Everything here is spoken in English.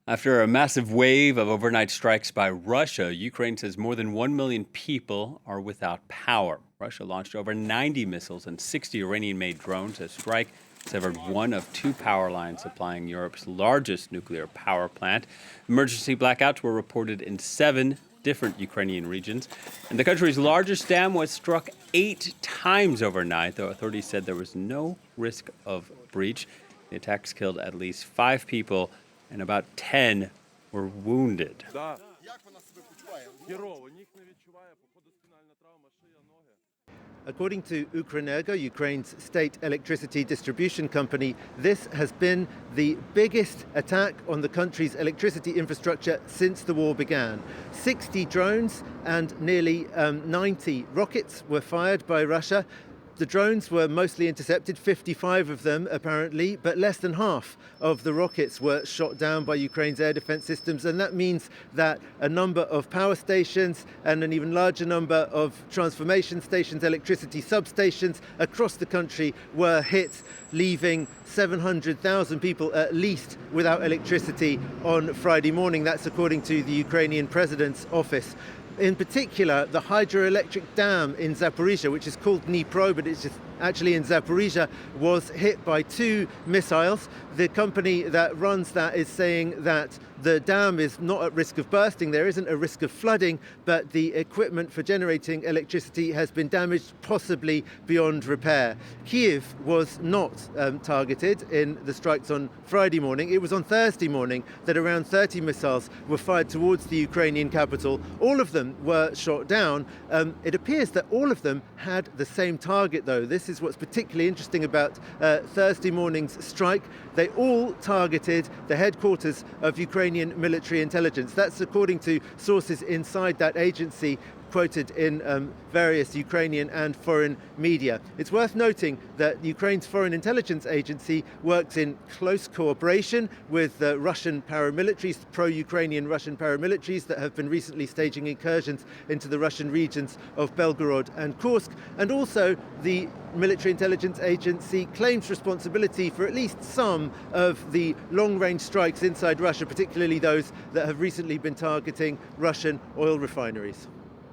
After a massive wave of overnight strikes by Russia, Ukraine says more than 1 million people are without power. Russia launched over 90 missiles and 60 Iranian-made drones. A strike severed one of two power lines supplying Europe's largest nuclear power plant. Emergency blackouts were reported in 7 different Ukrainian regions. And the country's largest dam was struck 8 times overnight, though authorities said there was no risk of breach. The attacks killed at least 5 people and about 10 were wounded. According to Ukrenergo, Ukraine's state electricity distribution company, this has been the biggest attack on the country's electricity infrastructure since the war began. 60 drones and nearly 90 rockets were fired by Russia. The drones were mostly intercepted, 55 of them apparently, but less than half of the rockets were shot down by Ukraine's air defense systems, and that means that a number of power stations and an even larger number of transformation stations, electricity substations across the country were hit, leaving 700,000 people at least without electricity on Friday morning. That's according to the Ukrainian president's office. In particular, the hydroelectric dam in Zaporizhia, which is called Dnipro, but it's just actually in Zaporizhia, was hit by 2 missiles. The company that runs that is saying that the dam is not at risk of bursting. There isn't a risk of flooding, but the equipment for generating electricity has been damaged, possibly beyond repair. Kyiv was not targeted in the strikes on Friday morning. It was on Thursday morning that around 30 missiles were fired towards the Ukrainian capital. All of them were shot down. It appears that all of them had the same target, though. This is what's particularly interesting about Thursday morning's strike. They all targeted the headquarters of Ukrainian military intelligence. That's according to sources inside that agency, quoted in various Ukrainian and foreign media. It's worth noting that Ukraine's foreign intelligence agency works in close cooperation with Russian paramilitaries, pro-Ukrainian Russian paramilitaries that have been recently staging incursions into the Russian regions of Belgorod and Kursk. And also the military intelligence agency claims responsibility for at least some of the long-range strikes inside Russia, particularly those that have recently been targeting Russian oil refineries.